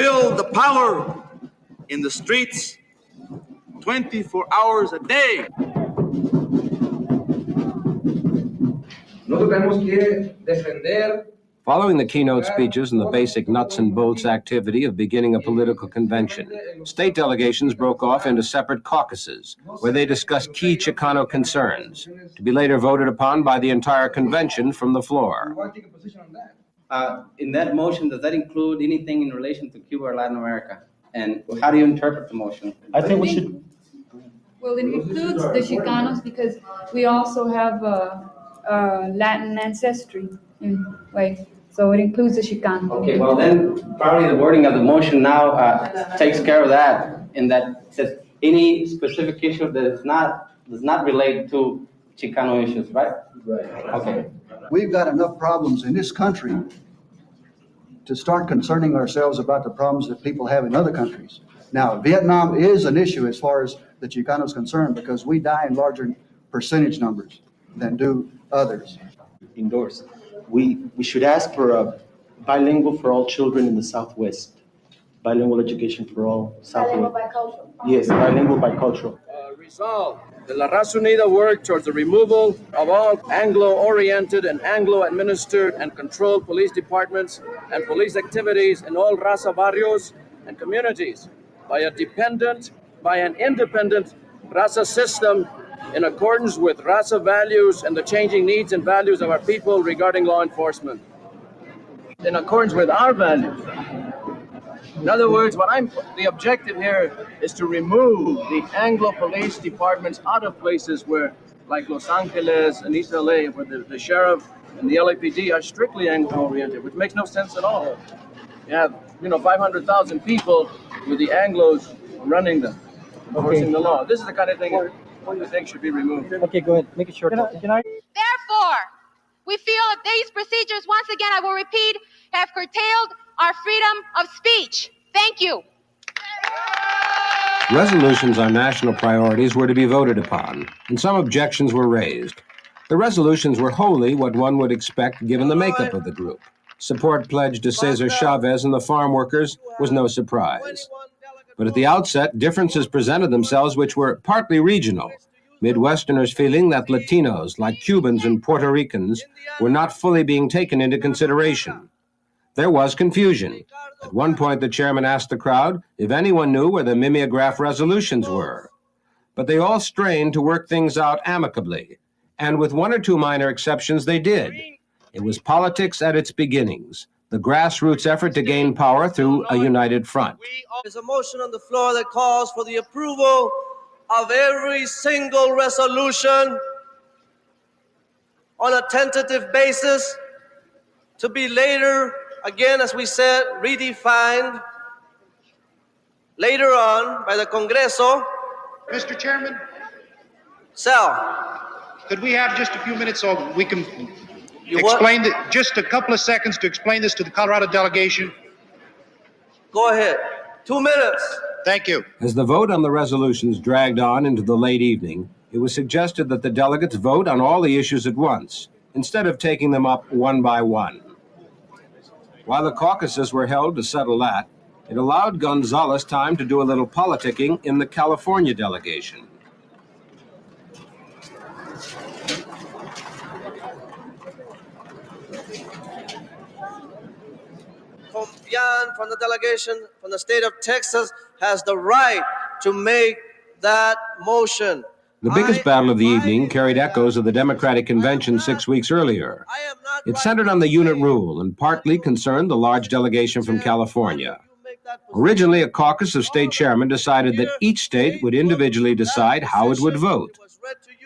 build the power in the streets 24 hours a day. Nosotros tenemos que defender. Following the keynote speeches and the basic nuts and bolts activity of beginning a political convention, state delegations broke off into separate caucuses, where they discussed key Chicano concerns, to be later voted upon by the entire convention from the floor. In that motion, does that include anything in relation to Cuba or Latin America? And how do you interpret the motion? I think we should. Well, it includes the Chicanos because we also have Latin ancestry in a way. So it includes the Chicano. Okay, well then probably the wording of the motion now takes care of that, in that it says any specific issue that does not relate to Chicano issues, right? Right. Okay. We've got enough problems in this country to start concerning ourselves about the problems that people have in other countries. Now, Vietnam is an issue as far as the Chicanos is concerned because we die in larger percentage numbers than do others. Endorse. We should ask for a bilingual for all children in the Southwest. Bilingual education for all Southwest. Bilingual bicultural. Yes, bilingual bicultural. Resolve that La Raza Unida work towards the removal of all Anglo-oriented and Anglo-administered and controlled police departments and police activities in all Raza barrios and communities by an independent Raza system in accordance with Raza values and the changing needs and values of our people regarding law enforcement. In accordance with our values. In other words, the objective here is to remove the Anglo police departments out of places where, like Los Angeles and East LA, where the sheriff and the LAPD are strictly Anglo-oriented, which makes no sense at all. You have, 500,000 people with the Anglos running them, enforcing the law. This is the kind of thing I think should be removed. Okay, go ahead. Make it short. Therefore, we feel that these procedures, once again, I will repeat, have curtailed our freedom of speech. Thank you. Resolutions on national priorities were to be voted upon, and some objections were raised. The resolutions were wholly what one would expect given the makeup of the group. Support pledged to Cesar Chavez and the farm workers was no surprise. But at the outset, differences presented themselves which were partly regional, Midwesterners feeling that Latinos, like Cubans and Puerto Ricans, were not fully being taken into consideration. There was confusion. At one point, the chairman asked the crowd if anyone knew where the mimeograph resolutions were. But they all strained to work things out amicably, and with one or two minor exceptions, they did. It was politics at its beginnings, the grassroots effort to gain power through a united front. There's a motion on the floor that calls for the approval of every single resolution on a tentative basis to be later, again, as we said, redefined later on by the Congreso. Mr. Chairman? Sal. Could we have just a few minutes so we can explain just a couple of seconds to explain this to the Colorado delegation? Go ahead. 2 minutes. Thank you. As the vote on the resolutions dragged on into the late evening, it was suggested that the delegates vote on all the issues at once, instead of taking them up one by one. While the caucuses were held to settle that, it allowed Gonzalez time to do a little politicking in the California delegation. Compian from the delegation from the state of Texas has the right to make that motion. The biggest battle of the evening carried echoes of the Democratic Convention 6 weeks earlier. It centered on the unit rule and partly concerned the large delegation from California. Originally, a caucus of state chairmen decided that each state would individually decide how it would vote.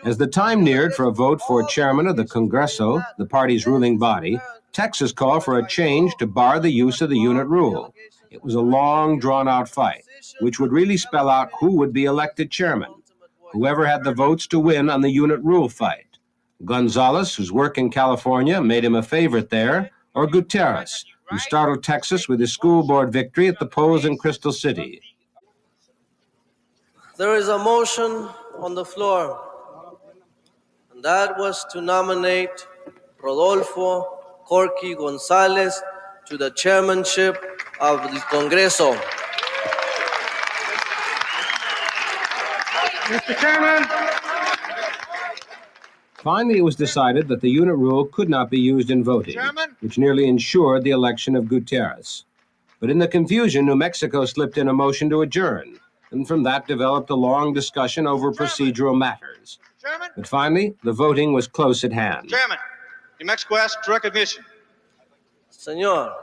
As the time neared for a vote for chairman of the Congreso, the party's ruling body, Texas called for a change to bar the use of the unit rule. It was a long, drawn-out fight, which would really spell out who would be elected chairman. Whoever had the votes to win on the unit rule fight. Gonzalez, whose work in California made him a favorite there, or Gutierrez, who startled Texas with his school board victory at the polls in Crystal City. There is a motion on the floor, and that was to nominate Rodolfo Corky Gonzalez to the chairmanship of the Congreso. Mr. Chairman. Finally, it was decided that the unit rule could not be used in voting, Chairman? which nearly ensured the election of Gutierrez. But in the confusion, New Mexico slipped in a motion to adjourn, and from that developed a long discussion over procedural matters. Chairman? But finally, the voting was close at hand. Chairman, New Mexico asks recognition. Senor,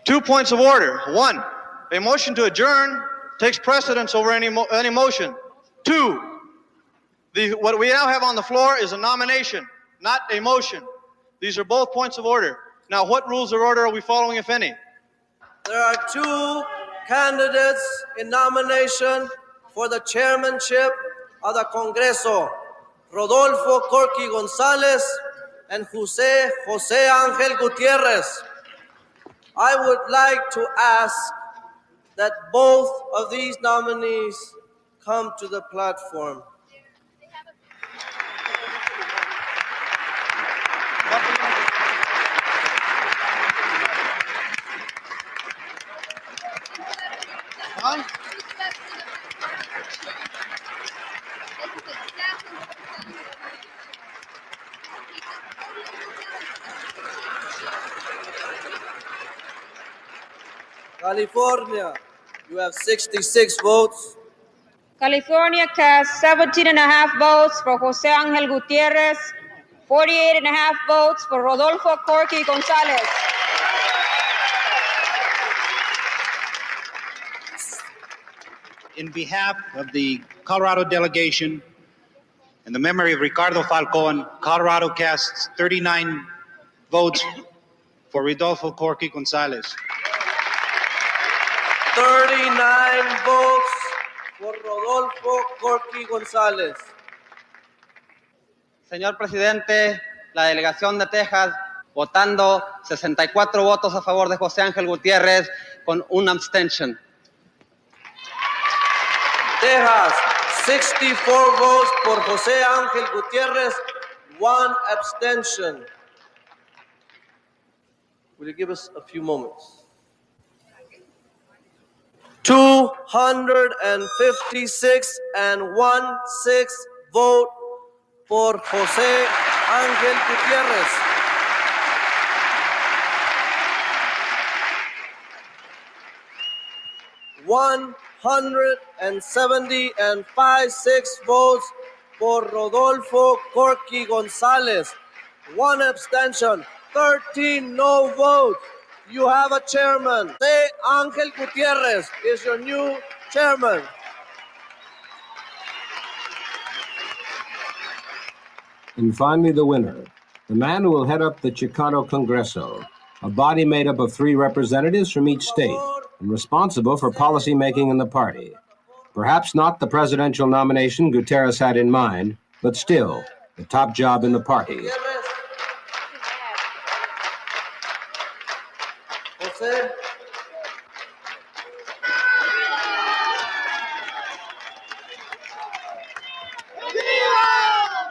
2 points of order. 1, a motion to adjourn takes precedence over any motion. 2, what we now have on the floor is a nomination, not a motion. These are both points of order. Now, what rules of order are we following, if any? there are 2 candidates in nomination for the chairmanship of the Congreso, Rodolfo Corky Gonzalez and Jose Angel Gutierrez. I would like to ask that both of these nominees come to the platform. California, you have 66 votes. California cast 17.5 votes for Jose Angel Gutierrez, 48.5 votes for Rodolfo Corky Gonzalez. In behalf of the Colorado delegation and the memory of Ricardo Falcon, Colorado casts 39 votes for Rodolfo Corky Gonzalez. 39 votes for Rodolfo Corky Gonzalez. Señor presidente, la delegación de Texas votando 64 votos a favor de José Ángel Gutiérrez con un abstention. Texas, 64 votes por José Ángel Gutiérrez, 1 abstention. Will you give us a few moments? 256 and 1/6 vote for José Ángel Gutiérrez. $170 5/6 votes for Rodolfo Corky Gonzalez. 1 abstention. 13 no votes. You have a chairman. José Ángel Gutiérrez is your new chairman. And finally, the winner, the man who will head up the Chicano Congreso, a body made up of 3 representatives from each state and responsible for policy making in the party. Perhaps not the presidential nomination Gutierrez had in mind, but still, the top job in the party. José